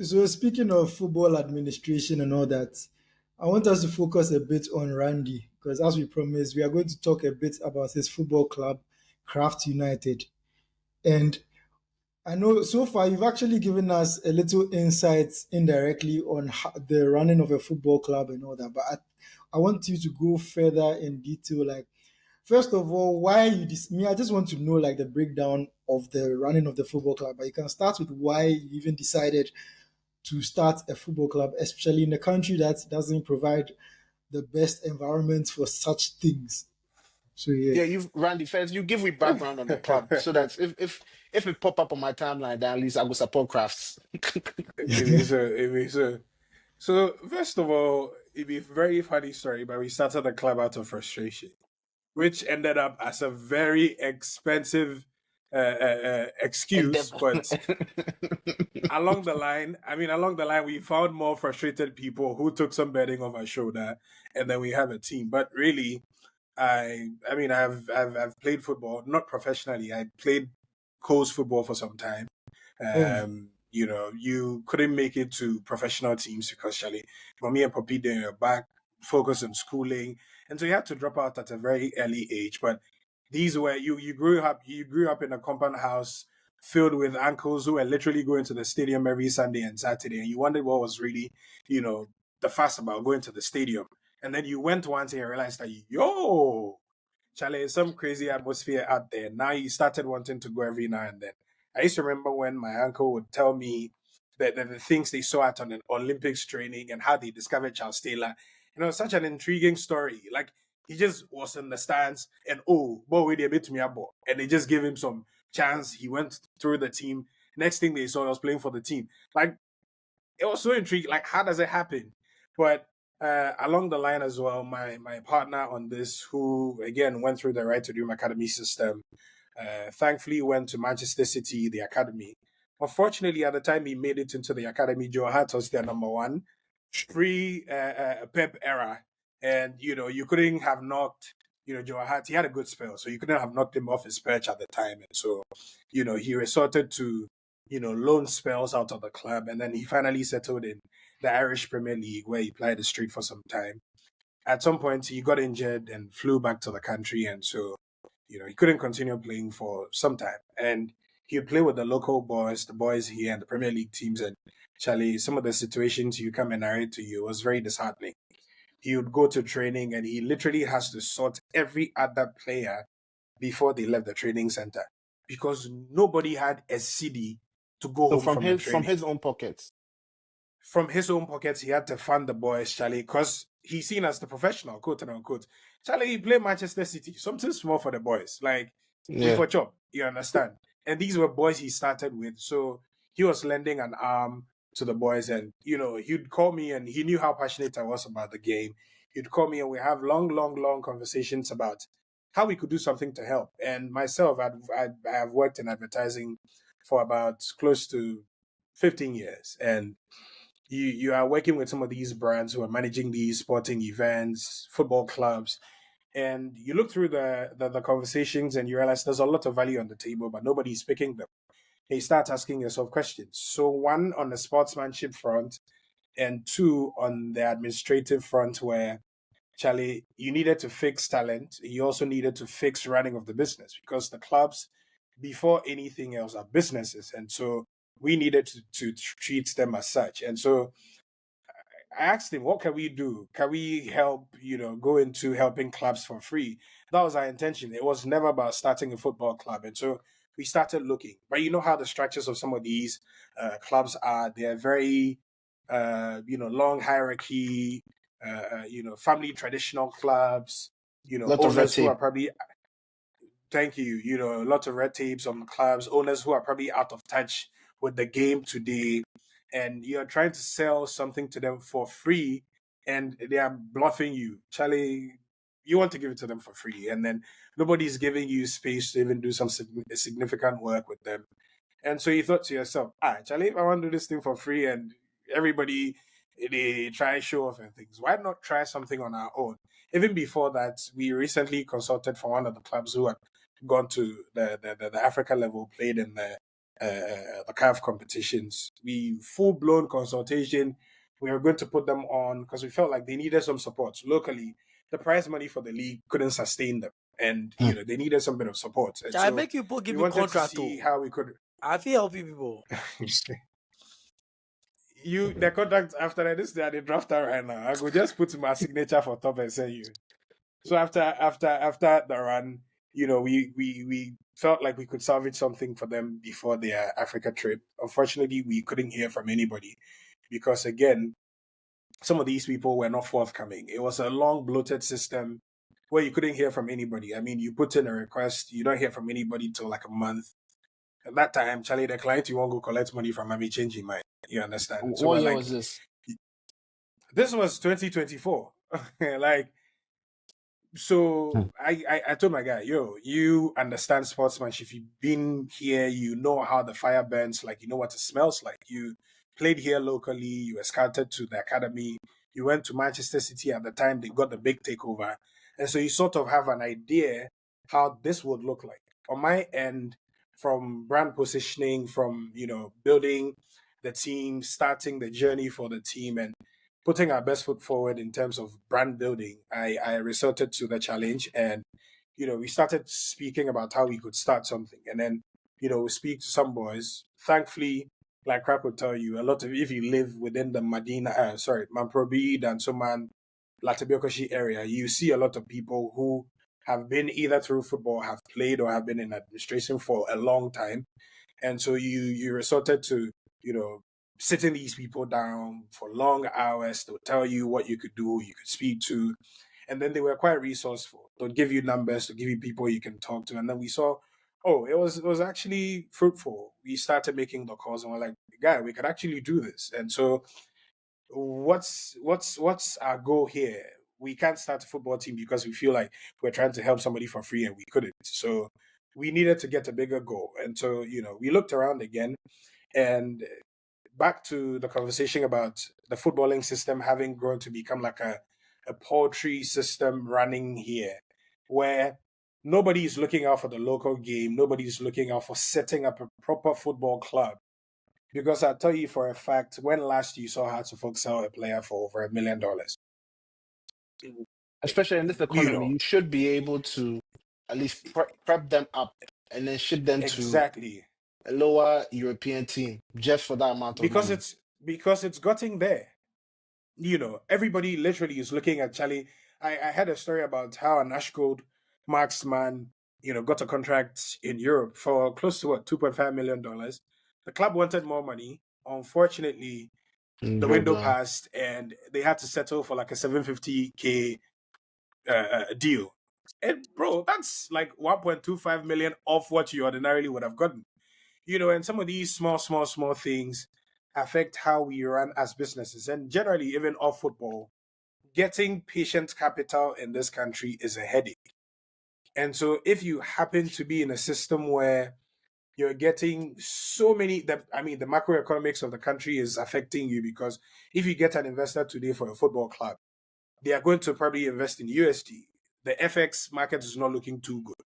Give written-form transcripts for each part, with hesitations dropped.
So speaking of football administration and all that, I want us to focus a bit on Randy because, as we promised, we are going to talk a bit about his football club, Crafte United. And I know so far you've actually given us a little insights indirectly on the running of a football club and all that, but I want you to go further in detail. Like, first of all, why you me? I just want to know like the breakdown of the running of the football club. But you can start with why you even decided to start a football club, especially in a country that doesn't provide the best environment for such things. So yeah. Yeah, you've Randy first. You give me background on the club so that if it pop up on my timeline, then at least I will support crafts. It is a. So first of all, it'd be a very funny story, but we started the club out of frustration, which ended up as a very expensive excuse. Endeavor. But along the line, we found more frustrated people who took some betting off our shoulder, and then we have a team. But really, I've played football, not professionally. I played coast football for some time. Oh, You couldn't make it to professional teams because Charlie, mommy and Poppy, they were back, focused on schooling, and so you had to drop out at a very early age. But these were you grew up in a compound house filled with uncles who were literally going to the stadium every Sunday and Saturday, and you wondered what was really, you know, the fuss about going to the stadium. And then you went once and you realized that yo, Charlie, some crazy atmosphere out there. Now you started wanting to go every now and then. I used to remember when my uncle would tell me that the things they saw at an Olympics training and how they discovered Charles Taylor. Such an intriguing story. Like he just was in the stands and boy, we did to me about, and they just gave him some chance. He went through the team. Next thing they saw, he was playing for the team. Like it was so intriguing. Like how does it happen? But along the line as well, my partner on this, who again went through the Right to Dream Academy system, thankfully went to Manchester City, the academy. Unfortunately, at the time he made it into the academy, Joe Hart was their number one, pre Pep era, and you couldn't have knocked. Joe Hart, he had a good spell, so you couldn't have knocked him off his perch at the time, and so he resorted to loan spells out of the club, and then he finally settled in the Irish Premier League, where he played the street for some time. At some point, he got injured and flew back to the country, and so he couldn't continue playing for some time. And he would play with the local boys, the boys here, and the Premier League teams. And Charlie, some of the situations you come and narrate to you was very disheartening. He would go to training, and he literally has to sort every other player before they left the training center because nobody had a CD to go So home from the from training. his own pockets. From his own pockets, he had to fund the boys, Charlie, because he's seen as the professional, quote and unquote. Charlie, he played Manchester City, something small for the boys, like we Yeah. for chop, you understand? And these were boys he started with, so he was lending an arm to the boys, and he'd call me, and he knew how passionate I was about the game. He'd call me, and we have long, long, long conversations about how we could do something to help. And myself, I have worked in advertising for about close to 15 years, and you are working with some of these brands who are managing these sporting events, football clubs, and you look through the conversations and you realize there's a lot of value on the table, but nobody's picking them. And you start asking yourself questions. So one on the sportsmanship front, and two on the administrative front, where Charlie, you needed to fix talent. You also needed to fix running of the business because the clubs, before anything else, are businesses, and so we needed to treat them as such. And so I asked him, what can we do? Can we help, go into helping clubs for free? That was our intention. It was never about starting a football club. And so we started looking. But you know how the structures of some of these clubs are. They're very, long hierarchy, family traditional clubs, Lot of red owners who are tape. probably, thank you, a lot of red tapes on clubs, owners who are probably out of touch with the game today, and you're trying to sell something to them for free, and they are bluffing you. Charlie, you want to give it to them for free, and then nobody's giving you space to even do some significant work with them. And so you thought to yourself, Charlie, if I want to do this thing for free and everybody they try show off and things, why not try something on our own? Even before that, we recently consulted for one of the clubs who had gone to the Africa level, played in the the CAF competitions. We full-blown consultation. We were going to put them on because we felt like they needed some support locally. The prize money for the league couldn't sustain them, and they needed some bit of support. And I so make you people give we me wanted to contract. see how we could. I feel help you people. The contract after that, this they drafter right now. I could just put my signature for top and send you. So after the run, we felt like we could salvage something for them before their Africa trip. Unfortunately, we couldn't hear from anybody because again, some of these people were not forthcoming. It was a long bloated system where you couldn't hear from anybody. I mean, you put in a request, you don't hear from anybody till like a month. At that time, Charlie, the client you won't go collect money from, I mean, changing mind. You understand? So What year was this? This was 2024. So I told my guy, yo, you understand sportsmanship. You've been here, you know how the fire burns, like you know what it smells like. You played here locally, you were scouted to the academy, you went to Manchester City at the time they got the big takeover. And so you sort of have an idea how this would look like. On my end, from brand positioning, from building the team, starting the journey for the team, and putting our best foot forward in terms of brand building, I resorted to the challenge, and we started speaking about how we could start something, and then we speak to some boys. Thankfully, like Crap would tell you, a lot of if you live within the Mamprobi, Dansoman, Latibiokoshi area, you see a lot of people who have been either through football, have played, or have been in administration for a long time, and so you resorted to sitting these people down for long hours. They'll tell you what you could do, you could speak to. And then they were quite resourceful. They'll give you numbers, they'll give you people you can talk to. And then we saw, it was actually fruitful. We started making the calls and we're like, guy, we could actually do this. And so what's our goal here? We can't start a football team because we feel like we're trying to help somebody for free and we couldn't. So we needed to get a bigger goal. And so, we looked around again, and back to the conversation about the footballing system having grown to become like a poultry system running here, where nobody is looking out for the local game, nobody's looking out for setting up a proper football club. Because I tell you for a fact, when last you saw Hearts of Oak sell a player for over $1 million, Especially in this economy, you should be able to at least prep them up and then ship them exactly to a lower European team just for that amount of money. Because it's gotten there. Everybody literally is looking at Charlie. I had a story about how an Ashgold marksman, got a contract in Europe for close to $2.5 million. The club wanted more money. Unfortunately, the window passed and they had to settle for like a $750K deal. And bro, that's like 1.25 million off what you ordinarily would have gotten. And some of these small things affect how we run as businesses. And generally, even off football, getting patient capital in this country is a headache. And so if you happen to be in a system where you're getting so many, the macroeconomics of the country is affecting you, because if you get an investor today for a football club, they are going to probably invest in USD. The FX market is not looking too good.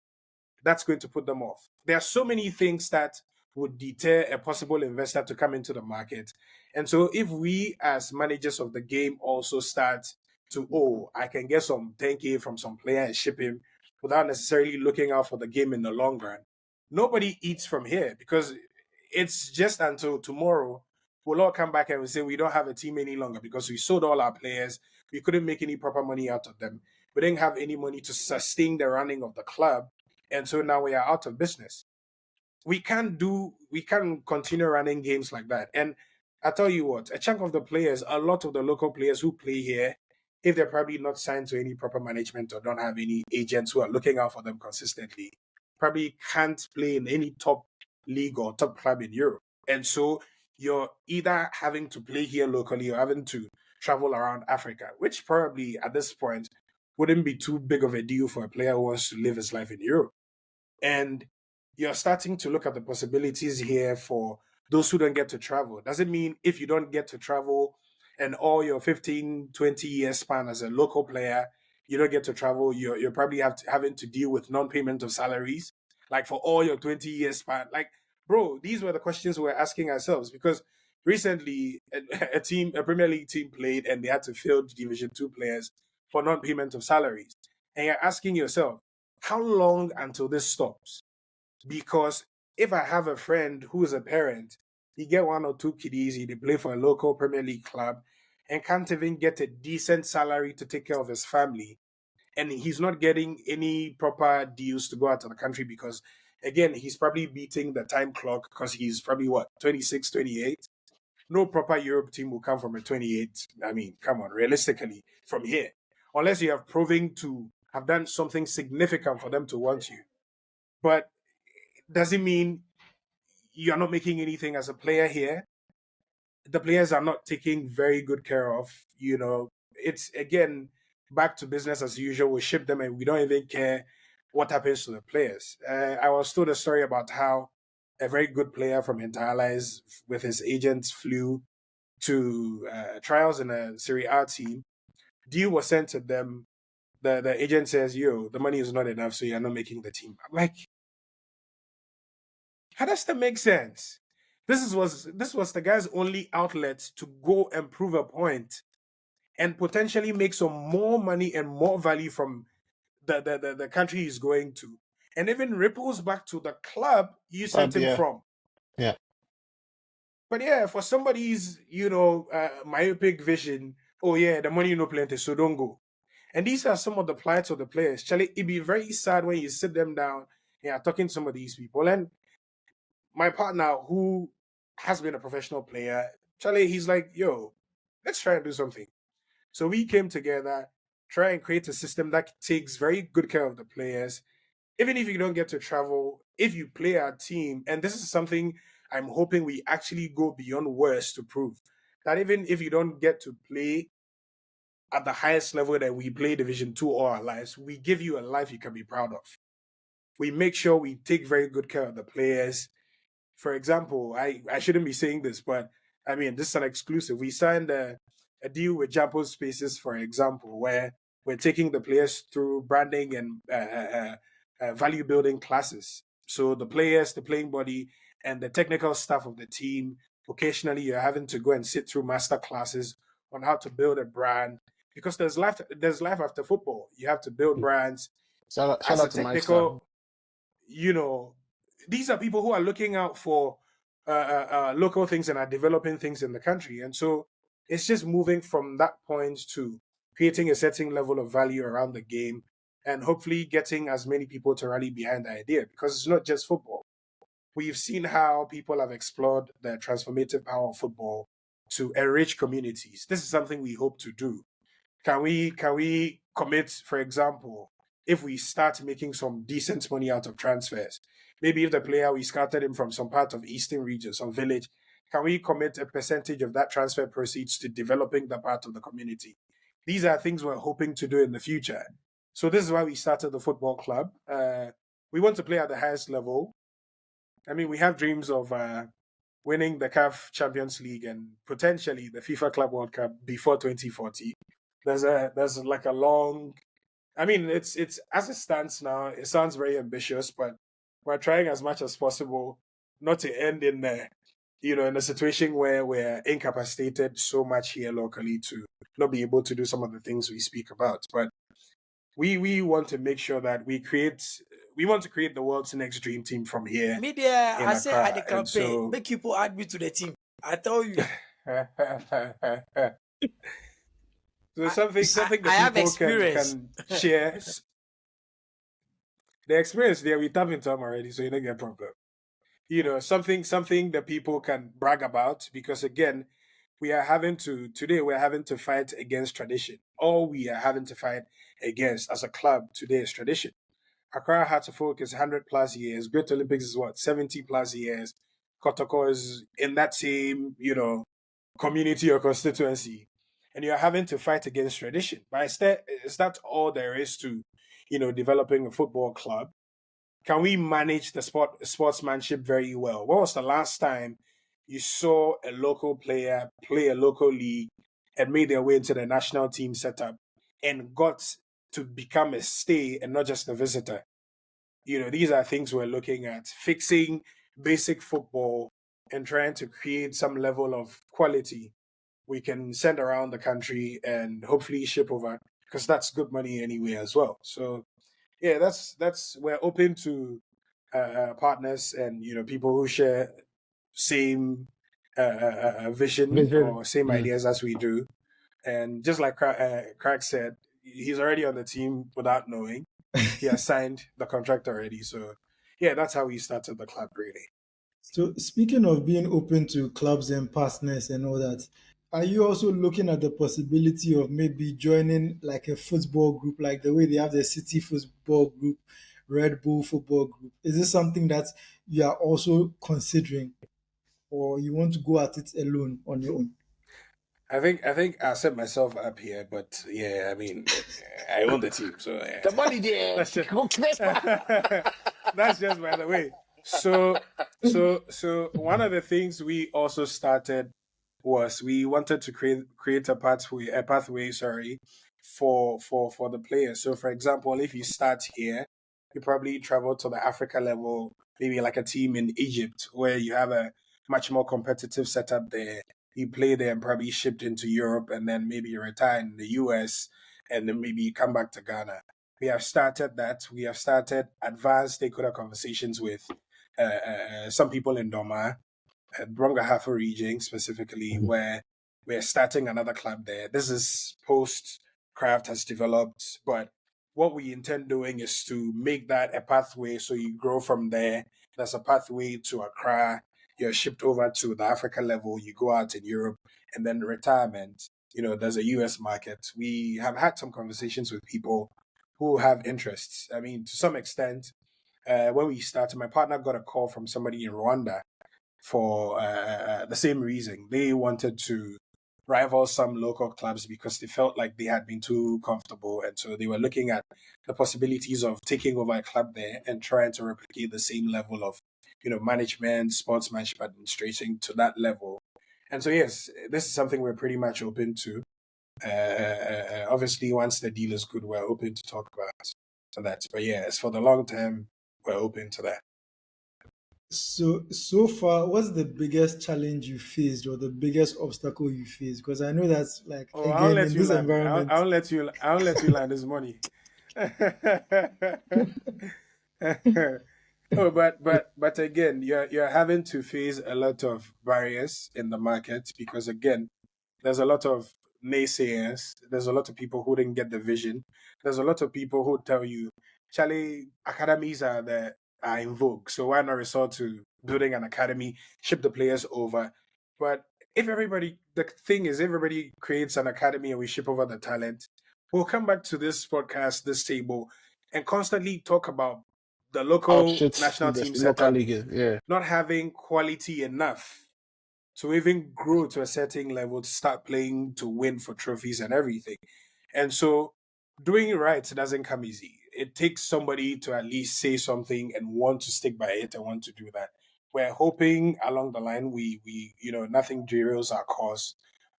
That's going to put them off. There are so many things that would deter a possible investor to come into the market. And so if we as managers of the game also start to, I can get some 10K from some player and ship him without necessarily looking out for the game in the long run, nobody eats from here, because it's just until tomorrow we'll all come back and we say we don't have a team any longer because we sold all our players. We couldn't make any proper money out of them. We didn't have any money to sustain the running of the club. And so now we are out of business. We can't continue running games like that. And I tell you what, a chunk of the players, a lot of the local players who play here, if they're probably not signed to any proper management or don't have any agents who are looking out for them consistently, probably can't play in any top league or top club in Europe. And so you're either having to play here locally or having to travel around Africa, which probably at this point wouldn't be too big of a deal for a player who wants to live his life in Europe. And you're starting to look at the possibilities here for those who don't get to travel. Doesn't mean if you don't get to travel and all your 15, 20 year span as a local player, you don't get to travel, you're probably having to deal with non-payment of salaries. Like for all your 20 year span, like, bro, these were the questions we're asking ourselves because recently a Premier League team played and they had to field Division 2 players for non-payment of salaries. And you're asking yourself, how long until this stops? Because if I have a friend who is a parent, he get 1 or 2 kiddies, he play for a local Premier League club and can't even get a decent salary to take care of his family. And he's not getting any proper deals to go out of the country because, again, he's probably beating the time clock because he's probably, 26, 28. No proper Europe team will come from a 28. I mean, come on, realistically, from here. Unless you have proven to have done something significant for them to want you. But does it mean you're not making anything as a player here? The players are not taken very good care of. It's, again, back to business as usual. We ship them and we don't even care what happens to the players. I was told a story about how a very good player from Interallies with his agent flew to trials in a Serie A team. Deal was sent to them. The agent says, yo, the money is not enough, so you're not making the team. I'm like, how does that make sense? This was the guy's only outlet to go and prove a point and potentially make some more money and more value from the country he's going to. And even ripples back to the club you sent him from. Yeah. But yeah, for somebody's, myopic vision, oh yeah, the money no plenty, so don't go. And these are some of the plights of the players. Charlie, it'd be very sad when you sit them down and you're talking to some of these people. And my partner, who has been a professional player, Charlie, he's like, yo, let's try and do something. So we came together, try and create a system that takes very good care of the players. Even if you don't get to travel, if you play our team, and this is something I'm hoping we actually go beyond words to prove, that even if you don't get to play at the highest level that we play Division 2 all our lives, we give you a life you can be proud of. We make sure we take very good care of the players. For example, I shouldn't be saying this, but I mean, this is an exclusive. We signed a deal with Jampo Spaces, for example, where we're taking the players through branding and value building classes. So the players, the playing body, and the technical staff of the team, occasionally you're having to go and sit through master classes on how to build a brand because there's life after football. You have to build brands. Shout As a out to Mike Star. technical, these are people who are looking out for local things and are developing things in the country. And so it's just moving from that point to creating a certain level of value around the game and hopefully getting as many people to rally behind the idea because it's not just football. We've seen how people have explored the transformative power of football to enrich communities. This is something we hope to do. Can we commit, for example, if we start making some decent money out of transfers, maybe if the player, we scouted him from some part of Eastern region, some village, can we commit a percentage of that transfer proceeds to developing the part of the community? These are things we're hoping to do in the future. So this is why we started the football club. We want to play at the highest level. I mean, we have dreams of winning the CAF Champions League and potentially the FIFA Club World Cup before 2040. There's like a long, I mean, it's as it stands now, it sounds very ambitious, but we're trying as much as possible not to end in in a situation where we're incapacitated so much here locally to not be able to do some of the things we speak about. But we want to make sure that we want to create the world's next dream team from here. Media, in I say at the Accra. And campaign, so make people add me to the team. I tell you, so something I the have people experience. can share. The experience there, we tap into them already, so you don't get a problem. Something that people can brag about because again, today we're having to fight against tradition. All we are having to fight against as a club today is tradition. Accra had to focus 100 plus years. Great Olympics is 70 plus years. Kotoko is in that same, community or constituency. And you're having to fight against tradition. But is that all there is to, developing a football club? Can we manage the sportsmanship very well? When was the last time you saw a local player play a local league and made their way into the national team setup and got to become a stay and not just a visitor? These are things we're looking at. Fixing basic football and trying to create some level of quality we can send around the country and hopefully ship over, because that's good money anyway as well. So yeah, that's we're open to partners and people who share same vision Vision. or same ideas as we do. And just like Craig said, he's already on the team without knowing. He has signed the contract already. So yeah, that's how we started the club really. So speaking of being open to clubs and partners and all that, are you also looking at the possibility of maybe joining like a football group, like the way they have the City Football Group, Red Bull Football Group? Is this something that you are also considering, or you want to go at it alone on your own? I think I set myself up here, but yeah, I mean, I own the team, so yeah. The money there. That's just Okay. that's just by the way. So one of the things we also started was we wanted to create a pathway, sorry, for the players. So for example, if you start here, you probably travel to the Africa level, maybe like a team in Egypt where you have a much more competitive setup there. You play there and probably shipped into Europe, and then maybe you retire in the US, and then maybe you come back to Ghana. We have started that. We have started advanced stakeholder conversations with some people in Doma, Brongahafo region specifically, where we're starting another club there. This is post Craft has developed, but what we intend doing is to make that a pathway so you grow from there. There's a pathway to Accra. You're shipped over to the Africa level. You go out in Europe, and then retirement. There's a US market. We have had some conversations with people who have interests. I mean, to some extent, when we started, my partner got a call from somebody in Rwanda for the same reason. They wanted to rival some local clubs because they felt like they had been too comfortable. And so they were looking at the possibilities of taking over a club there and trying to replicate the same level of, management, sportsmanship, administration to that level. And so, yes, this is something we're pretty much open to. Obviously, once the deal is good, we're open to talk about that. But yeah, as for the long term, we're open to that. So far, what's the biggest challenge you faced or the biggest obstacle you faced? Because I know that's like Oh, I'll again let in you this land. environment. I'll let you. I'll let you land this money. Oh, but again, you're having to face a lot of barriers in the market because again, there's a lot of naysayers. There's a lot of people who didn't get the vision. There's a lot of people who tell you, Charlie, academies are in vogue. So why not resort to building an academy, ship the players over? But the thing is, everybody creates an academy and we ship over the talent. We'll come back to this podcast, this table, and constantly talk about the How local shit national the team local setup league is. Yeah. not having quality enough to even grow to a certain level to start playing to win for trophies and everything. And so doing it right doesn't come easy. It takes somebody to at least say something and want to stick by it and want to do that. We're hoping along the line we nothing derails our cause.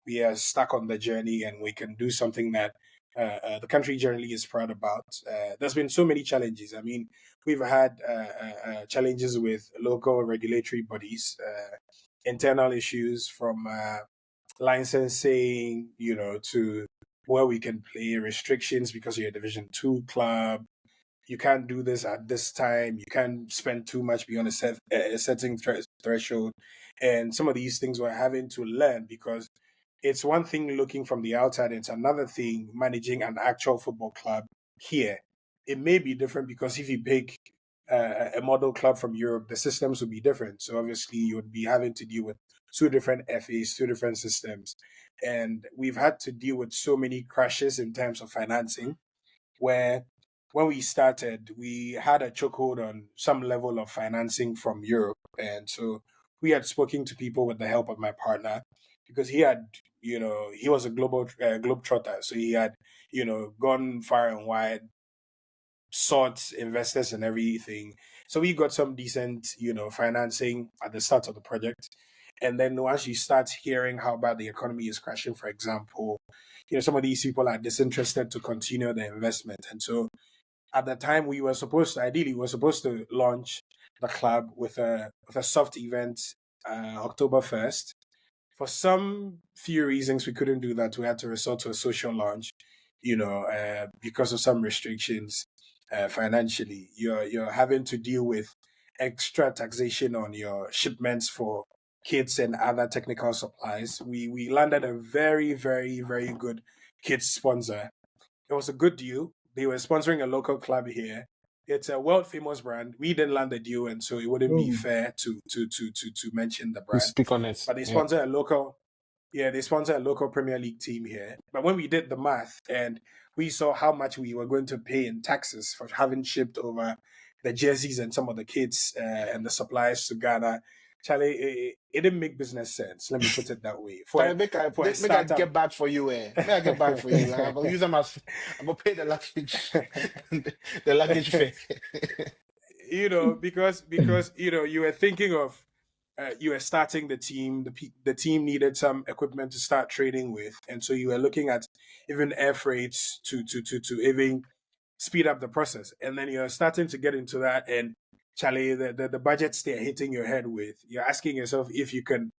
We are stuck on the journey and we can do something that the country generally is proud about. There's been so many challenges. I mean, we've had challenges with local regulatory bodies, internal issues from licensing, to where we can play, restrictions because you're a Division 2 club. You can't do this at this time. You can't spend too much beyond a certain threshold. And some of these things we're having to learn because it's one thing looking from the outside, it's another thing managing an actual football club here. It may be different because if you pick a model club from Europe, the systems would be different. So obviously, you would be having to deal with two different FAs, two different systems. And we've had to deal with so many crashes in terms of financing, where when we started, we had a chokehold on some level of financing from Europe. And so we had spoken to people with the help of my partner because he was a globetrotter. So he had, gone far and wide, sought investors and everything. So we got some decent, financing at the start of the project. And then once you start hearing how bad the economy is crashing, for example, some of these people are disinterested to continue the investment. And so at the time ideally we were supposed to launch the club with a soft event October 1st. For some few reasons, we couldn't do that. We had to resort to a social launch, because of some restrictions financially. You're having to deal with extra taxation on your shipments for kits and other technical supplies. We landed a very, very, very good kits sponsor. It was a good deal. They were sponsoring a local club here. It's a world famous brand. We didn't land the deal, and so it wouldn't be Oh, fair to mention the We brand. speak on it. But they Yeah. sponsor a local, yeah, they sponsor a local Premier League team here. But when we did the math and we saw how much we were going to pay in taxes for having shipped over the jerseys and some of the kits and the supplies to Ghana, Charlie, it didn't make business sense. Let me put it that way. Charlie, make I For a make I startup, get back for you, eh? Make I get back for you. I'm gonna use them as I'm gonna pay the luggage, the luggage fee. because you were thinking of you were starting the team. The team needed some equipment to start trading with, and so you were looking at even air freights to even speed up the process. And then you're starting to get into that, and Charlie, the budgets they're hitting your head with. You're asking yourself if you can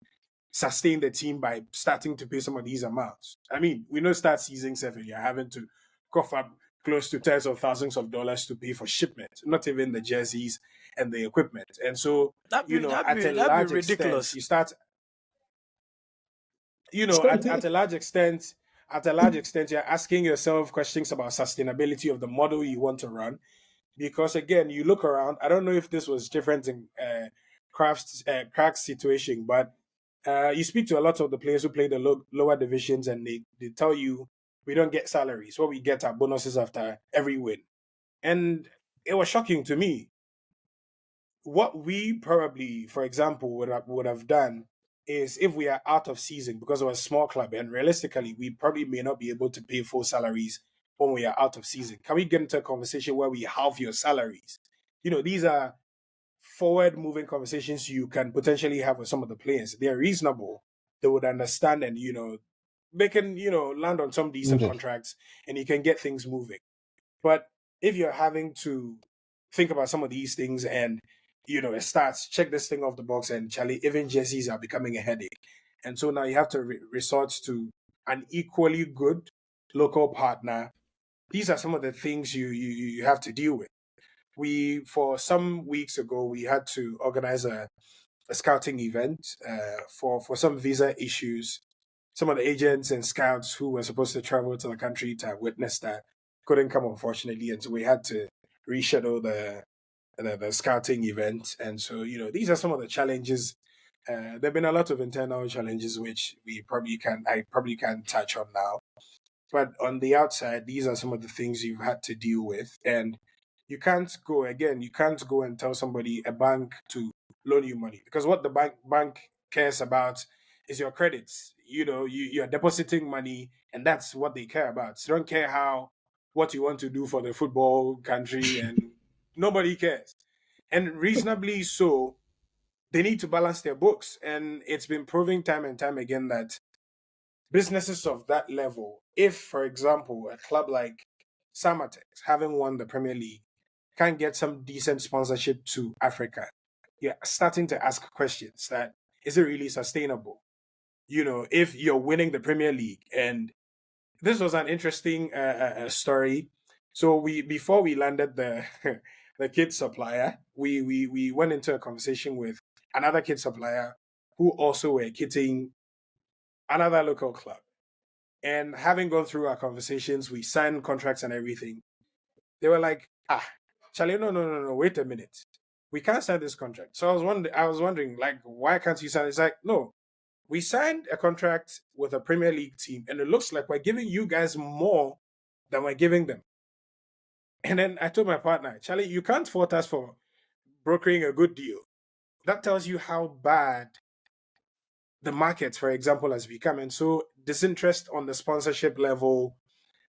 sustain the team by starting to pay some of these amounts. I mean, we know start season 7, you're having to cough up close to tens of thousands of dollars to pay for shipment, not even the jerseys and the equipment. And so, at a That be large extent, ridiculous. you start, at a large extent, you're asking yourself questions about sustainability of the model you want to run. Because again, you look around. I don't know if this was different in Crack's situation, but you speak to a lot of the players who play the lower divisions, and they tell you we don't get salaries. What we get are bonuses after every win, and it was shocking to me. What we probably, for example, would have done is if we are out of season because we're a small club, and realistically, we probably may not be able to pay full salaries when we are out of season. Can we get into a conversation where we halve your salaries? These are forward moving conversations you can potentially have with some of the players. They're reasonable. They would understand, and they can land on some decent Okay. contracts, and you can get things moving. But if you're having to think about some of these things, and it starts, check this thing off the box, and Charlie, even jerseys are becoming a headache. And so now you have to resort to an equally good local partner. These are some of the things you have to deal with. For some weeks ago, we had to organize a scouting event for some visa issues. Some of the agents and scouts who were supposed to travel to the country to witness that couldn't come, unfortunately, and so we had to reschedule the scouting event. And so these are some of the challenges. There've been a lot of internal challenges which I probably can't touch on now. But on the outside, these are some of the things you've had to deal with. And you can't go and tell somebody, a bank, to loan you money, because what the bank cares about is your credits. You're depositing money, and that's what they care about. They don't care what you want to do for the football country, and nobody cares. And reasonably so, they need to balance their books. And it's been proving time and time again that businesses of that level, if, for example, a club like Samatex, having won the Premier League, can get some decent sponsorship to Africa, you're starting to ask questions that, is it really sustainable? If you're winning the Premier League, and this was an interesting story. So before we landed the the kit supplier, we went into a conversation with another kit supplier who also were kitting another local club. And having gone through our conversations, we signed contracts and everything. They were like, Charlie, no, wait a minute. We can't sign this contract. So I was wondering, like, why can't you sign? It's like, no, we signed a contract with a Premier League team, and it looks like we're giving you guys more than we're giving them. And then I told my partner, Charlie, you can't fault us for brokering a good deal. That tells you how bad the market, for example, has become. And so disinterest on the sponsorship level,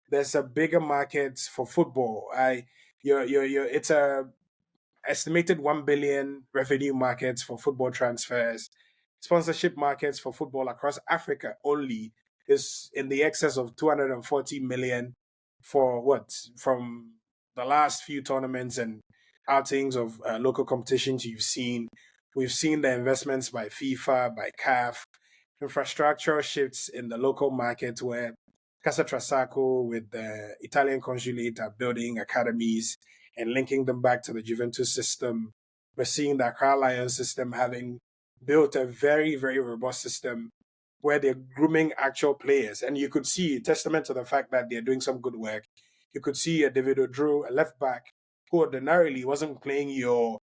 there's a bigger market for football. It's a estimated 1 billion revenue markets for football transfers. Sponsorship markets for football across Africa only is in the excess of 240 million for from the last few tournaments and outings of local competitions you've seen. We've seen the investments by FIFA, by CAF, infrastructural shifts in the local market where Casa Trasaco with the Italian consulate are building academies and linking them back to the Juventus system. We're seeing the Accra Lions system having built a very, very robust system where they're grooming actual players. And you could see, testament to the fact that they're doing some good work, you could see a David Odro, a left back, who ordinarily wasn't playing your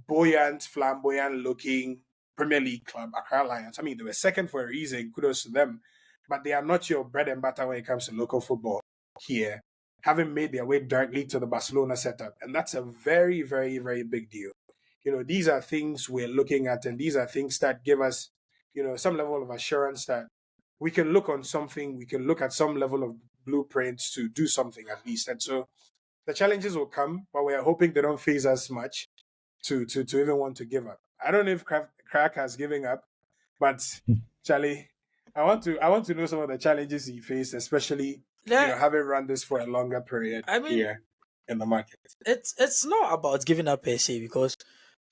buoyant, flamboyant looking Premier League club, Accra Lions. I mean, they were second for a reason, kudos to them, but they are not your bread and butter when it comes to local football here, having made their way directly to the Barcelona setup. And that's a very, very, very big deal. These are things we're looking at, and these are things that give us, some level of assurance that we can look on something, we can look at some level of blueprints to do something at least. And so the challenges will come, but we are hoping they don't phase us much to even want to give up. I don't know if Crack has given up, but Charlie, I want to know some of the challenges he faced, especially having run this for a longer period here in the market. It's not about giving up per se, because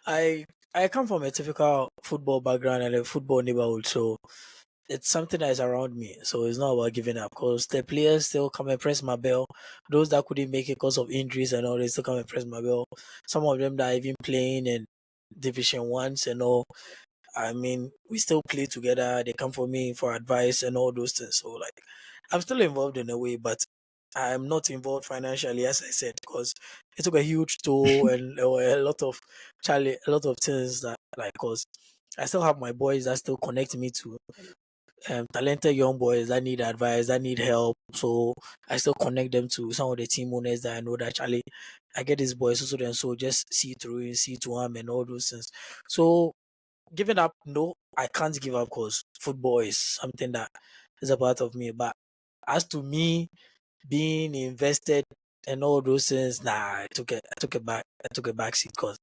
I come from a typical football background and a football neighborhood, so it's something that is around me. So it's not about giving up, because the players still come and press my bell. Those that couldn't make it because of injuries and all, they still come and press my bell. Some of them that are even playing in Division Ones and all. I mean, we still play together. They come for me for advice and all those things. So like, I'm still involved in a way, but I'm not involved financially, as I said, because it took a huge toll and there were a lot of things that like, cause I still have my boys that still connect me to talented young boys that need advice, that need help. So I still connect them to some of the team owners that I know that actually I get these boys so then so just see through and see to them and all those things. So giving up, no, I can't give up because football is something that is a part of me. But as to me being invested and all those things, nah, I took a back seat because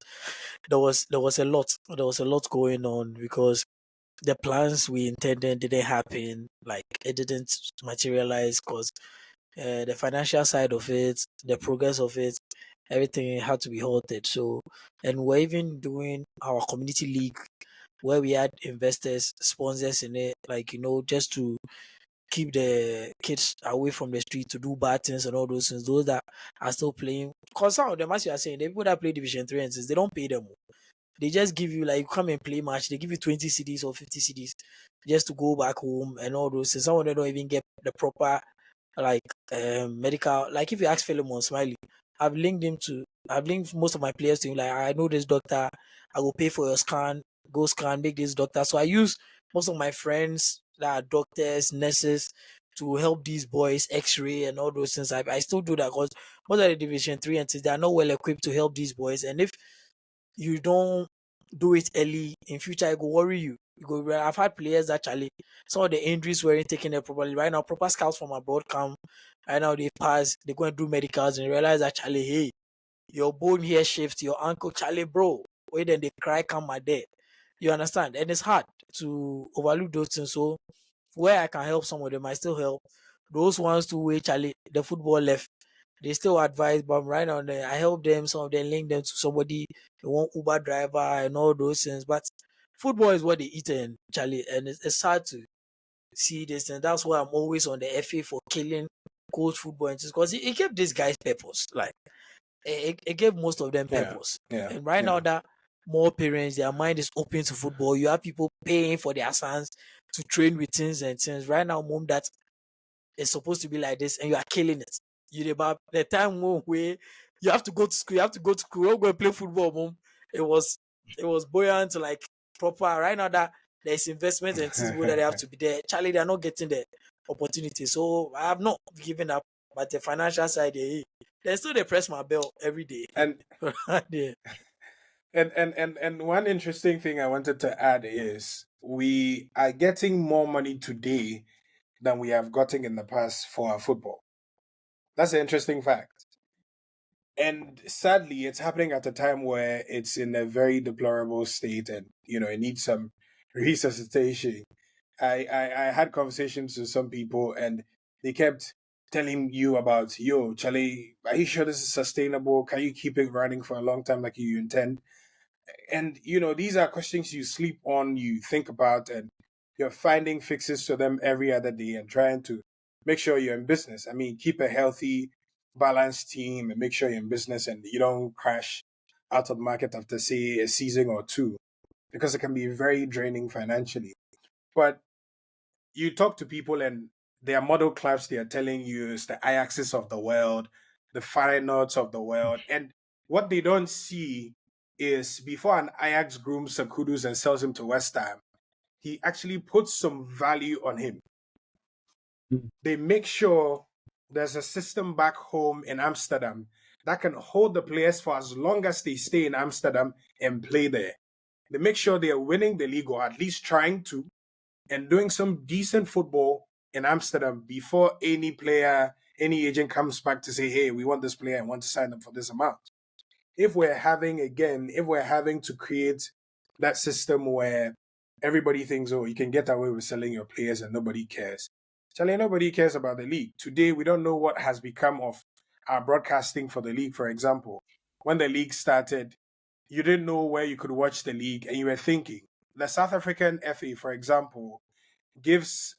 there was a lot going on, because the plans we intended didn't happen. Like it didn't materialize because the financial side of it, the progress of it, everything had to be halted. So, and we're even doing our community league where we had investors, sponsors in it, like, just to keep the kids away from the street to do bad things and all those things. Those that are still playing, because some of them, as you are saying, the people that play Division 3 and 6, they don't pay them. They just give you, like, you come and play match, they give you 20 CDs or 50 CDs just to go back home and all those things. Some of them don't even get the proper, like, medical. Like, if you ask Philemon Smiley, I've linked most of my players to him. Like, I know this doctor, I will pay for your scan, go scan, make this doctor. So I use most of my friends that are doctors, nurses, to help these boys X-ray and all those things. I still do that because most of the Division 3 entities, they are not well equipped to help these boys. And if you don't do it early, in future it will worry you. I've had players actually, some of the injuries weren't taken care properly. Right now, proper scouts from abroad come. Right now, they pass, they go and do medicals and realize that, Charlie, hey, your bone here shifts, your ankle, Charlie, bro. Wait, then they cry, come my day. You understand? And it's hard to overlook those things. So, where I can help some of them, I still help. Those ones to where Charlie, the football left, they still advise, but right now I help them, some of them link them to somebody, they want Uber driver and all those things. But football is what they eat, and Charlie, and it's hard to see this, and that's why I'm always on the FA for killing coach football, and because it gave these guys purpose. Like it gave most of them purpose. And right now that more parents, their mind is open to football. You have people paying for their sons to train with things and things. Right now, mom, that it's supposed to be like this, and you are killing it. You about the time where you have to go to school, you don't go and play football, mom. It was buoyant, like proper. Right now that there's investment and things that they have to be there. Charlie, they're not getting the opportunity. So I have not given up. But the financial side, they still they press my bell every day. And yeah. and one interesting thing I wanted to add is we are getting more money today than we have gotten in the past for our football. That's an interesting fact. And sadly, it's happening at a time where it's in a very deplorable state and, it needs some resuscitation. I had conversations with some people and they kept telling you about, yo, Charlie, are you sure this is sustainable? Can you keep it running for a long time like you intend? And, these are questions you sleep on, you think about, and you're finding fixes to them every other day and trying to make sure you're in business. I mean, keep a healthy, balanced team and make sure you're in business and you don't crash out of the market after, say, a season or two, because it can be very draining financially. But you talk to people and their model clubs, they are telling you it's the Ajaxes of the world, the Feyenoords of the world. And what they don't see is before an Ajax grooms Kudus and sells him to West Ham, he actually puts some value on him. They make sure there's a system back home in Amsterdam that can hold the players for as long as they stay in Amsterdam and play there. They make sure they are winning the league, or at least trying to, and doing some decent football in Amsterdam before any player, any agent comes back to say, hey, we want this player and want to sign them for this amount. If we're having to create that system where everybody thinks, oh, you can get away with selling your players and nobody cares. Charlie, nobody cares about the league. Today, we don't know what has become of our broadcasting for the league, for example. When the league started, you didn't know where you could watch the league, and you were thinking, the South African FA, for example, gives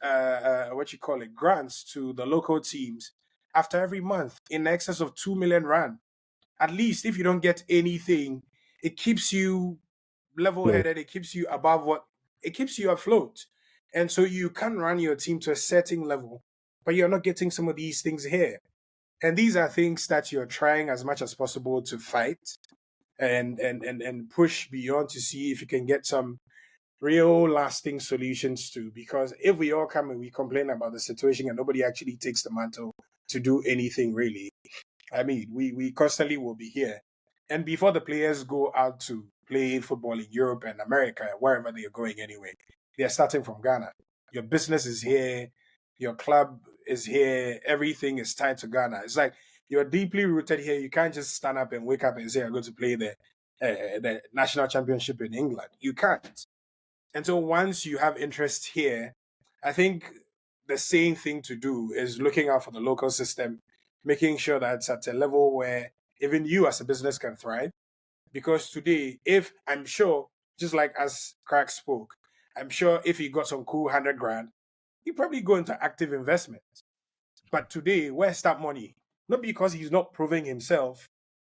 grants to the local teams after every month in excess of 2 million rand. At least if you don't get anything, it keeps you level-headed, it keeps you it keeps you afloat. And so you can run your team to a certain level, but you're not getting some of these things here. And these are things that you're trying as much as possible to fight and push beyond to see if you can get some real lasting solutions to. Because if we all come and we complain about the situation and nobody actually takes the mantle to do anything really, I mean, we constantly will be here. And before the players go out to play football in Europe and America, wherever they are going anyway, they are starting from Ghana. Your business is here, your club is here, everything is tied to Ghana. It's like you're deeply rooted here. You can't just stand up and wake up and say, I'm going to play the national championship in England. You can't. And so once you have interest here, I think the same thing to do is looking out for the local system, making sure that it's at a level where even you as a business can thrive. Because today, if I'm sure, just like as Crack spoke, I'm sure if he got some cool 100 grand, he'd probably go into active investment. But today, where's that money? Not because he's not proving himself,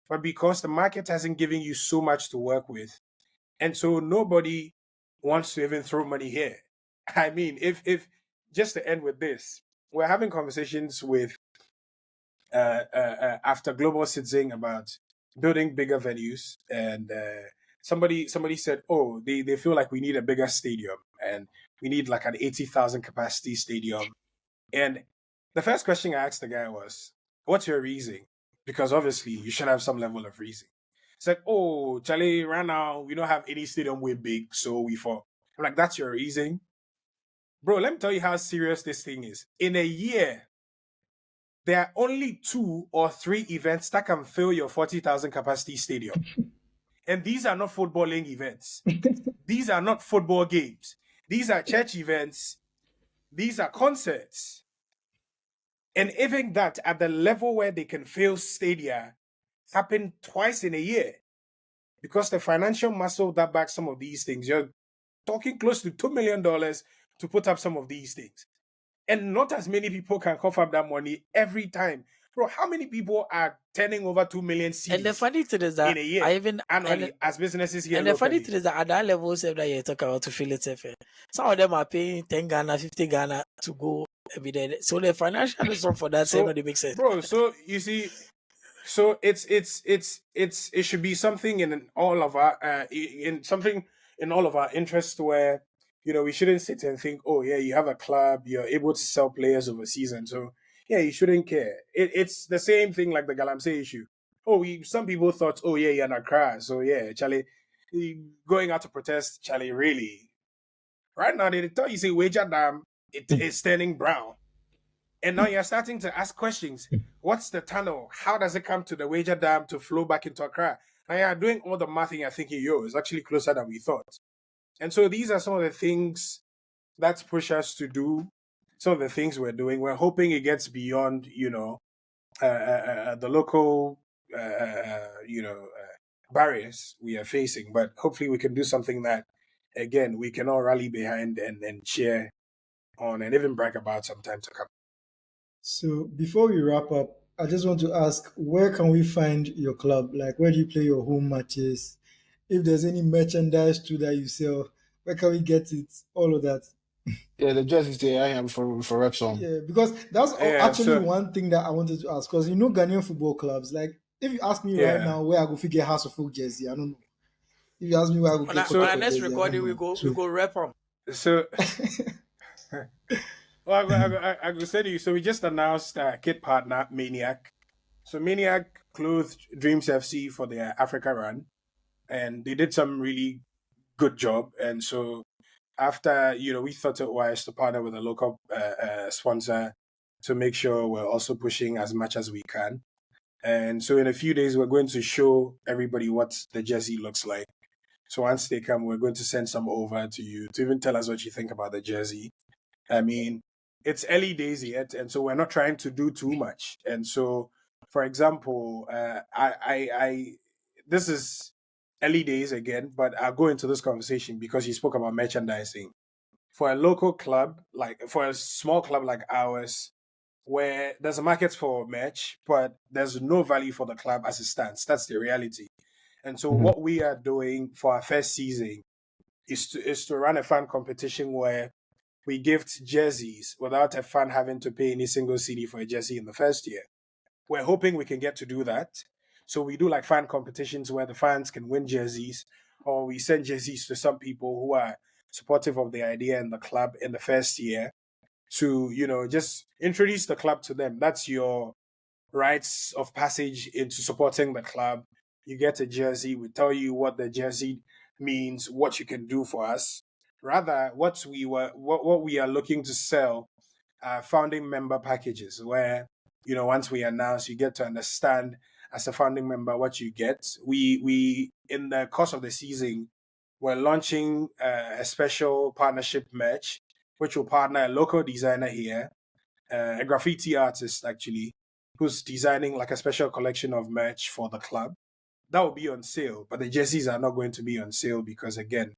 but because the market hasn't given you so much to work with. And so nobody wants to even throw money here. I mean, if just to end with this, we're having conversations with after Global Citizen about building bigger venues, and somebody said, oh, they feel like we need a bigger stadium and we need like an 80,000 capacity stadium. And the first question I asked the guy was, what's your reason? Because obviously you should have some level of reason. It's like, oh, Charlie, right now we don't have any stadium way big, so we fall. I'm like, that's your reason? Bro, let me tell you how serious this thing is. In a year, there are only 2 or 3 events that can fill your 40,000 capacity stadium. And these are not footballing events. These are not football games. These are church events. These are concerts. And even that, at the level where they can fill stadia, happen twice in a year. Because the financial muscle that backs some of these things, you're talking close to $2 million to put up some of these things. And not as many people can cough up that money every time. Bro, how many people are turning over 2 million C's And the funny thing is that in a year, I even annually, as businesses here and the funny locally? thing is that at that level that you talk about to fill it, some of them are paying 10 Ghana, 50 Ghana to go every day. So the financial result for that So, not make sense. bro, so you see, so it should be something in all of our in all of our interests where we shouldn't sit and think, oh yeah, you have a club, you're able to sell players overseas, and so yeah, you shouldn't care. It's the same thing like the Galamsey issue. Oh, some people thought, oh yeah, you're in Accra, so yeah, Charlie, going out to protest, Charlie, really? Right now they tell you say wager dam it is turning brown. And now you're starting to ask questions. What's the tunnel? How does it come to the wager dam to flow back into Accra? Now you're doing all the math and you're thinking, yo, it's actually closer than we thought. And so these are some of the things that push us to do. some of the things we're doing. We're hoping it gets beyond, the local, barriers we are facing. But hopefully we can do something that, again, we can all rally behind and cheer on and even brag about sometime to come. So before we wrap up, I just want to ask, where can we find your club? Like, where do you play your home matches? If there's any merchandise too that you sell, where can we get it? All of that. Yeah, the jerseys there I am for Repsol. Yeah, because that's Yeah, actually so one thing that I wanted to ask. Because Ghanaian football clubs, like, if you ask me right yeah, now where I go figure House of Folk jersey, I don't know. If you ask me where I go On get So- our Kotoko next jersey, I don't recording, we know. go rep them. so well, I go say to you. So we just announced kit partner Maniac. So Maniac clothed Dreams FC for their Africa run, and they did some really good job. And so after we thought it wise to partner with a local sponsor to make sure we're also pushing as much as we can. And so in a few days we're going to show everybody what the jersey looks like. So once they come, we're going to send some over to you to even tell us what you think about the jersey. I mean, it's early days yet, and so we're not trying to do too much. And so, for example, I this is early days again, but I'll go into this conversation because you spoke about merchandising. For a local club, like for a small club like ours, where there's a market for merch, but there's no value for the club as it stands. That's the reality. And so, what we are doing for our first season is to run a fan competition where we gift jerseys without a fan having to pay any single CD for a jersey in the first year. We're hoping we can get to do that. So we do like fan competitions where the fans can win jerseys, or we send jerseys to some people who are supportive of the idea in the club in the first year to, just introduce the club to them. That's your rites of passage into supporting the club. You get a jersey, we tell you what the jersey means, what you can do for us. Rather, what we are looking to sell are founding member packages where, once we announce, you get to understand as a founding member what you get. We in the course of the season, we're launching a special partnership merch, which will partner a local designer here, a graffiti artist actually, who's designing like a special collection of merch for the club. That will be on sale, but the jerseys are not going to be on sale because, again,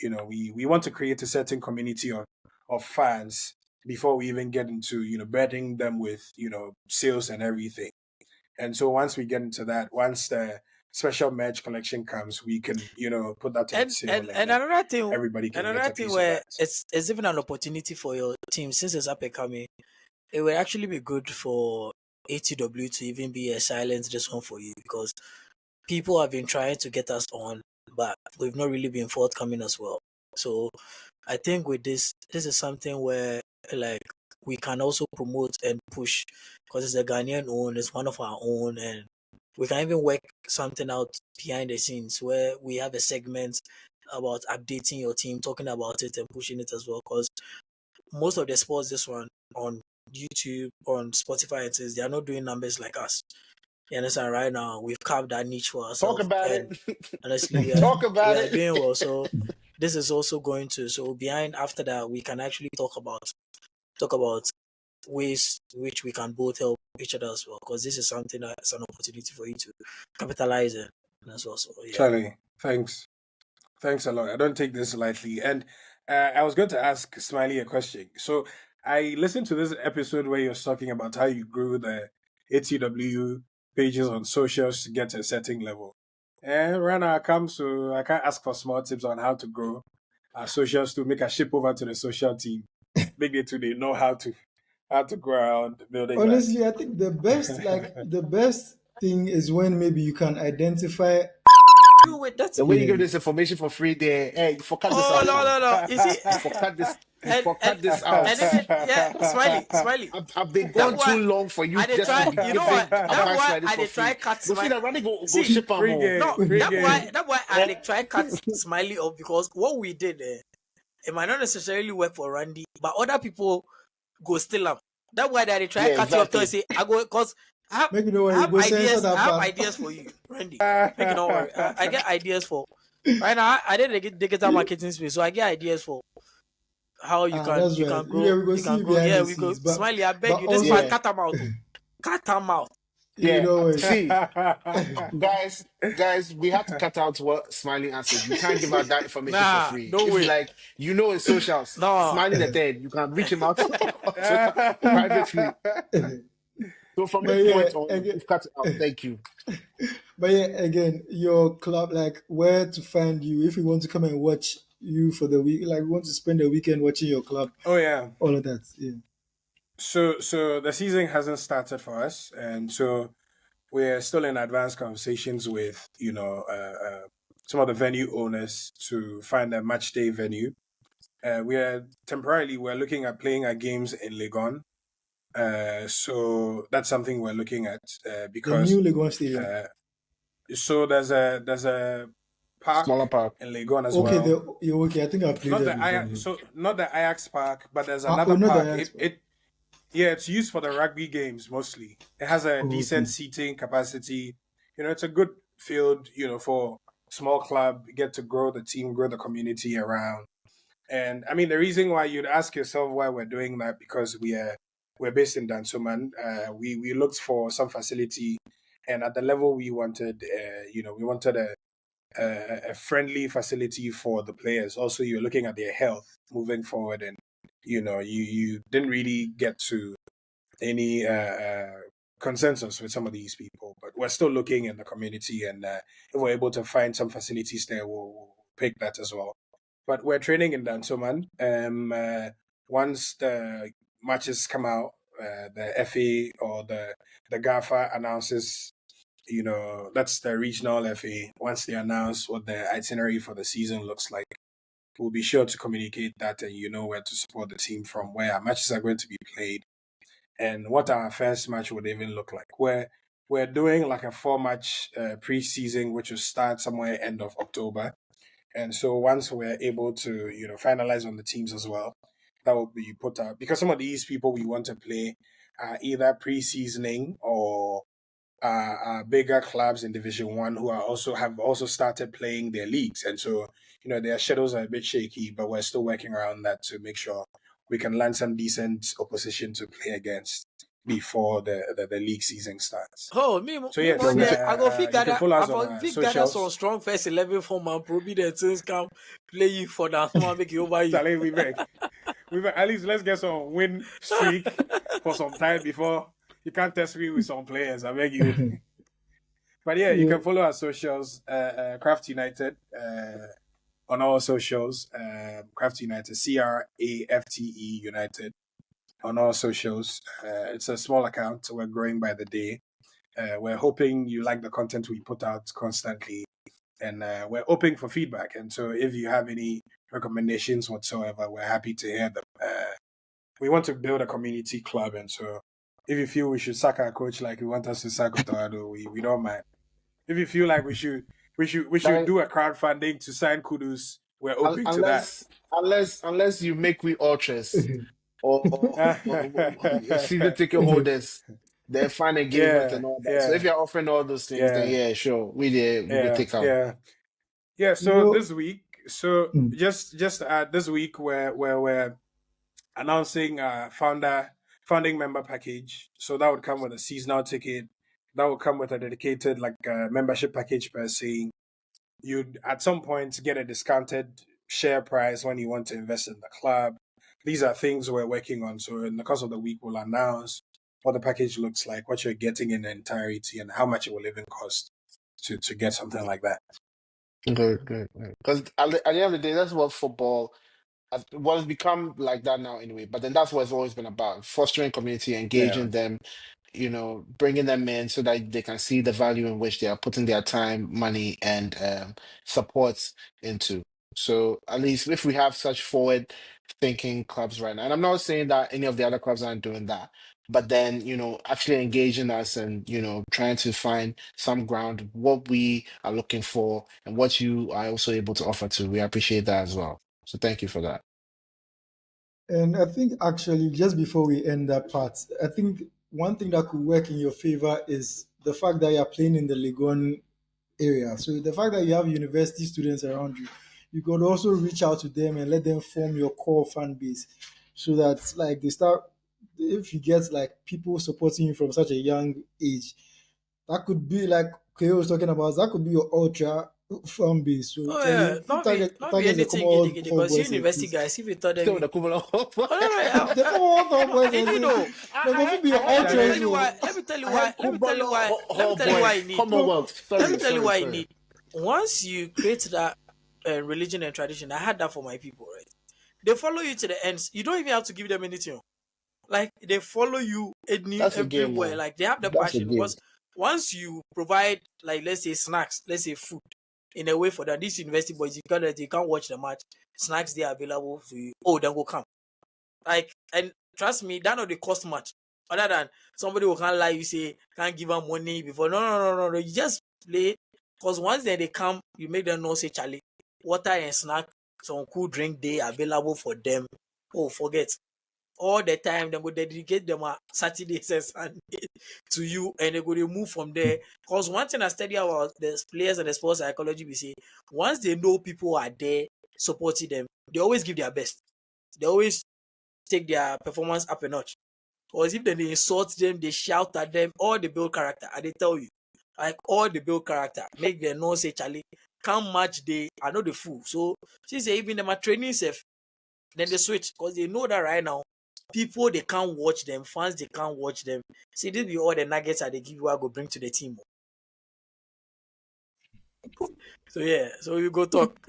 we want to create a certain community of fans before we even get into, burdening them with, sales and everything. And so once we get into that, once the special merch collection comes, we can, put that on sale And and another thing, everybody can get a piece of where that. it's even an opportunity for your team since it's up and coming. It will actually be good for ATW to even be a silent this one for you because people have been trying to get us on, but we've not really been forthcoming as well. So I think with this is something where like we can also promote and push because it's a Ghanaian own, it's one of our own, and we can even work something out behind the scenes where we have a segment about updating your team, talking about it and pushing it as well. Because most of the sports, this one on YouTube, on Spotify, it says they are not doing numbers like us. You understand? Right now, we've carved that niche for Talk ourselves, about and it. honestly, Talk we about are it. doing well. So this is also going to behind after that we can actually talk about ways which we can both help each other as well because this is something that's an opportunity for you to capitalize in as well. So yeah. Charlie, thanks. Thanks a lot. I don't take this lightly. And I was going to ask Smiley a question. So I listened to this episode where you're talking about how you grew the ATW pages on socials to get to a certain level. And right now I come, so I can't ask for small tips on how to grow our socials to make a ship over to the social team. Big day today know how to go around building Honestly, I think the best thing is when maybe you can identify. Wait, that's The way you Yeah. give this information for free there, hey, you forgot this oh out now. no. You see, You forgot this. You and forgot this out. and even smiley. I've been That gone why too long for you I dey just to try. be You know what? giving That's advice why like this I for dey try free. cut Go smiley. feed running go See, ship am free home. game. No, Free that's game. why I like try cut smiley off because what we did it might not necessarily work for Randy, but other people go steal them. That's why they try Yeah, cut you off to exactly. say I go because I Make you know I what you have go censor ideas. that I have part. ideas for you, Randy. Make you don't worry. I get ideas for right now. I did the digital marketing space, so I get ideas for how you can That's right. Yeah, grow, we go you see can you grow. behind Yeah, the we go. scenes, Smiley, I beg but you. This man, also, Yeah, cut him out. Oh. Cut him out. yeah. no way. See, guys, we have to cut out what Smiley answered. We can't give out that information for Nah, free. no If you way. like, his socials, Nah. Smiley the Third, you can reach him out on Twitter privately. So from But this yeah, point on, again, we've cut it out. Thank you. but yeah, again, your club, like where to find you if we want to come and watch you for the week, like we want to spend the weekend watching your club, Oh yeah. all of that. Yeah. So the season hasn't started for us, and so we're still in advanced conversations with some of the venue owners to find a match day venue. We're looking at playing our games in Legon. So that's something we're looking at The because new Legon Stadium. uh, so there's a park Smaller part. in Legon as Okay, well. okay. I think I played Not there the before. Ajax, so not the Ajax Park, but there's Oh, another not the park. Ajax Park. It's used for the rugby games mostly. It has a Oh, okay. decent seating capacity. It's a good field, for small club, get to grow the team, grow the community around. And I mean, the reason why you'd ask yourself why we're doing that, because we're based in Dansoman. We looked for some facility, and at the level we wanted, we wanted a friendly facility for the players. Also, you're looking at their health moving forward, and you didn't really get to any consensus with some of these people, but we're still looking in the community, and if we're able to find some facilities there, we'll pick that as well. But we're training in Dansoman. Once the matches come out, the FA or the GAFA announces, that's the regional FA. Once they announce what the itinerary for the season looks like, we'll be sure to communicate that, and where to support the team from, where our matches are going to be played, and what our first match would even look like. We're doing like a 4-match preseason, which will start somewhere end of October. And so once we're able to, finalize on the teams as well, that will be put out, because some of these people we want to play are either pre-seasoning or bigger clubs in Division One who have also started playing their leagues, and so their schedules are a bit shaky, but we're still working around that to make sure we can land some decent opposition to play against before the league season starts. Oh, So me yes, man, yeah, I go you can follow I us on go our fit gather some socials. strong first 11 for man. Probably the things come play you for that. Someone make you over you. Charlie, we beg. At least let's get some win streak for some time before you can't test me with some players. I beg you. But yeah, you Yeah. can follow our socials, Crafte United, on all socials. Crafte United, CRAFTE United, on all socials. It's a small account, so we're growing by the day. We're hoping you like the content we put out constantly, and we're open for feedback. And so if you have any recommendations whatsoever, we're happy to hear them. We want to build a community club, and so if you feel we should sack our coach like you want us to sack Otoado, we don't mind. If you feel like we should do a crowdfunding to sign Kudus, we're open to that. Unless you make we ultras or season ticket holders, then fine and give it Yeah, and all that. So if yeah, you're offering all those things, then yeah, yeah, sure, we go yeah, take out. yeah. You So know, this week, mm, just this week, we're announcing founding member package. So that would come with a seasonal ticket. That would come with a dedicated membership package per se. You'd at some point get a discounted share price when you want to invest in the club. These are things we're working on. So in the course of the week, we'll announce what the package looks like, what you're getting in entirety, and how much it will even cost to get something like that. Good. Because at the end of the day, that's what football has become like that now anyway. But then that's what it's always been about: fostering community, Yeah. engaging them, bringing them in so that they can see the value in which they are putting their time, money, and support into. So at least if we have such forward thinking clubs right now, and I'm not saying that any of the other clubs aren't doing that, but then, actually engaging us and, trying to find some ground, what we are looking for and what you are also able to offer to, we appreciate that as well. So thank you for that. and I think actually, just before we end that part, I think one thing that could work in your favor is the fact that you're playing in the Legon area. So the fact that you have university students around you, you could also reach out to them and let them form your core fan base, so that like they start. If you get like people supporting you from such a young age, that could be like Keo was talking about. That could be your ultra fan base. So Oh Charlie, yeah, if you not be target the anything common hall because you boys here, university please. guys, if you tell them, Still with the Kumalo. oh no, no, The common hall boys and here, you know, they go fit be I your heard let me tell ultras. you why. So Let me tell you I why. heard Kumalo Let me Hall tell you Boys why you need. Commonwealth. Let me Sorry, tell you sorry, why you sorry. need. Once you create that religion and tradition, I had that for my people, right? They follow you to the ends. You don't even have to give them anything. Like they follow you That's a game everywhere. now. Like they have the That's a passion game. because once you provide, like let's say snacks, let's say food, in a way for them, these university boys, you can't watch the match. Snacks they are available for you. Oh, then go come. Like and trust me, that not the cost much. Other than somebody who can't lie, you say can't give them money before. No. You just play because once they come, you make them know say Charlie, water and snack, some cool drink they available for them. Oh, forget all the time. They go dedicate them a Saturdays and Sunday to you, and they go they move from there. Because one thing I study about the players and the sports psychology, we say once they know people are there supporting them, they always give their best. They always take their performance up a notch. Because if they insult them, they shout at them, all the build character, and they tell you, like all the build character, make them know say Charlie, come match day, I know the fool. So since they even them are training safe, then they switch because they know that right now, people they can't watch them, fans they can't watch them. See, this be all the nuggets that they give you I go bring to the team. So yeah, so you go talk.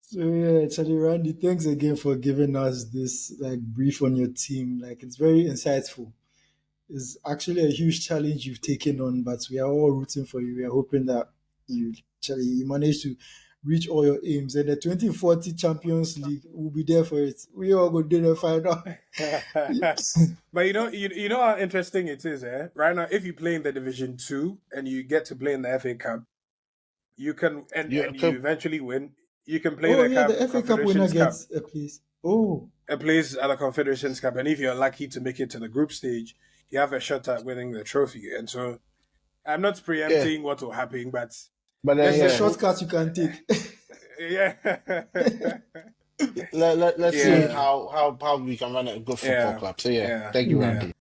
So yeah, Charlie Randy, thanks again for giving us this like brief on your team. Like it's very insightful. It's actually a huge challenge you've taken on, but we are all rooting for you. We are hoping that you, Charlie, you manage to reach all your aims. And the 2040 Champions League will be there for it. We all go do the final. But you know how interesting it is, eh? Right now, if you play in the Division 2 and you get to play in the FA Cup, you can You and you could, eventually win. You can play Oh the yeah, the CAF FA Cup winner Confederations Cup, gets a place. Oh, a place at the Confederations Cup, and if you're lucky to make it to the group stage, you have a shot at winning the trophy. And so, I'm not yeah. preempting what will happen, but But then let's it's a just yeah. hope. shortcut you can take. Yeah, Let's see yeah, how we can run a good football yeah, club. So yeah, yeah, thank you, Mm. yeah. Randy.